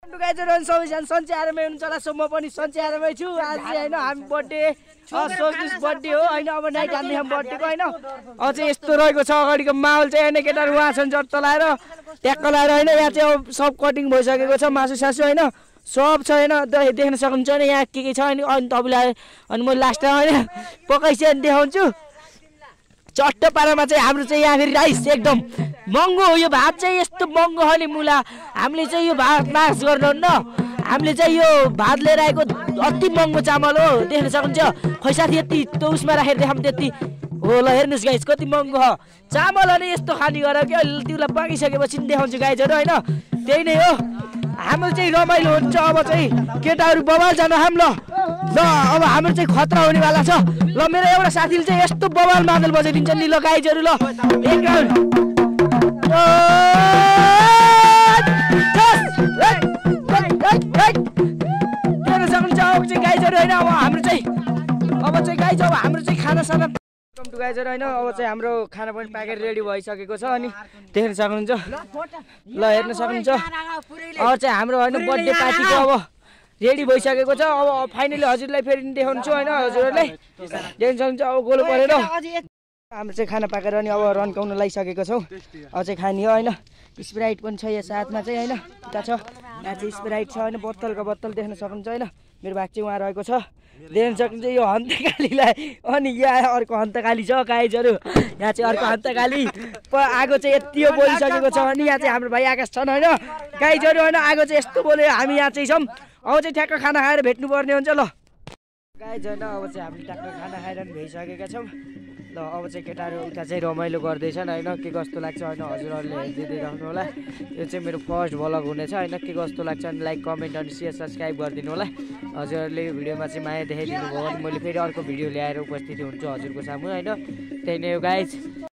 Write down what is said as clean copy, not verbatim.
गाइजहरु सबैजना सन्चै आरामै हुनुहुन्छ होला सो म पनि सन्चै आरामै छु आज हैन हामी बर्थडे सोच्नुस् बर्थडे हो हैन अब नाइट हान्ने हम बर्थडेको हैन अझै यस्तो रहेको छ अगाडिको माहौल चाहिँ हैन केटाहरु उहाँ छन् जट्ट लाएर ट्याक्क लाएर हैन यहाँ चाहिँ अब सब कटिङ भइसकेको छ मासु सासु हैन सब छ हैन देख्न सक्नुहुन्छ हैन यहाँ के छ अनि तपाईलाई अनि म लास्टमा हैन पकाइसिन देखाउँछु चट्ट पारामा चाहिँ हाम्रो चाहिँ यहाँ फेरि राइस एकदम महँगो हो यो भात चाहिँ यस्तो महँगो हो नि मुला हामीले चाहिँ यो भात नाश गर्नुहुन्न हामीले चाहिँ यो भात लिएर आएको अति महँगो चामल हो देख्न सक्नुहुन्छ खै साथी यति त्यो उसमा राखेर देखाउँ त्यति हो ल हेर्नुहोस् गाइस कति महँगो हो चामल अनि यस्तो खाने गर क्या त्यसलाई पाकिसकेपछि देखाउँछु गाइजहरू होइन त्यही नै हो हाम्रो चाहिँ रमाइलो हुन्छ अब चाहिँ केटाहरू बवाल जानु हाम ल अब हाम्रो चाहिँ खतरा हुनेवाला छ ल मेरो एउटा साथीले चाहिँ यस्तो बवाल मादल बजाइदिन्छ नि ल गाइजहरू ल एक राउन्ड हेर्न सक्नुहुन्छ अब चाहिँ गाइजहरू होइन अब हाम्रो चाहिँ गाइज अब हाम्रो चाहिँ खानासाना वेलकम टु गाइजहरू होइन अब चाहिँ हाम्रो खाना पनि प्याकेट रेडी भइसकेको छ अनि देख्न सक्नुहुन्छ ल हेर्न सक्नुहुन्छ अब चाहिँ हाम्रो होइन बर्थडे पार्टीको अब रेडी भइसकेको छ अब फाइनली हजुरलाई फेरि देखाउँछु होइन हजुरहरूलाई देख्न सक्नुहुन्छ अब गोलो परेर हाम्रो चाहिँ खाना पाकेर अनि अब रन्काउन लागिसकेको छौँ अब चाहिँ खाने हो होइन स्प्राइट पनि छ यहाँ साथमा चाहिँ होइन उता छ यहाँ चाहिँ स्प्राइट छ होइन बोतलको बोतल देख्न सक्नुहुन्छ होइन मेरो भाग चाहिँ उहाँ रहेको छ देख्न सक्नुहुन्छ यो हन्तकालीलाई अनि यहाँ अर्को हन्तकाली छ गाइजहरू यहाँ चाहिँ अर्को हन्तकाली आगो चाहिँ यति बोलिसकेको छ अनि यहाँ चाहिँ हाम्रो भाइ आकाश छन् होइन गाइजहरू होइन आगो चाहिँ यस्तो बोल्यो हामी यहाँ चाहिँ छौँ अब चाहिँ ठ्याक्क खाना खाएर भेट्नुपर्ने हुन्छ ल गाइजहरू अब चाहिँ हामी ट्याक्क खाना खाएर पनि भइसकेका छौँ ल अब चाहिँ केटाहरू उता चाहिँ रमाइलो गर्दैछन् होइन के कस्तो लाग्छ होइन हजुरहरूले हेरिदिँदै राख्नु होला यो चाहिँ मेरो फर्स्ट भ्लग हुनेछ होइन के कस्तो लाग्छ अनि लाइक कमेन्ट अनि सेयर सब्सक्राइब गरिदिनु होला हजुरहरूले यो भिडियोमा चाहिँ माया देखाइदिनु भयो भने मैले फेरि अर्को भिडियो ल्याएर उपस्थित हुन्छु हजुरको सामु होइन त्यही नै हो गाइज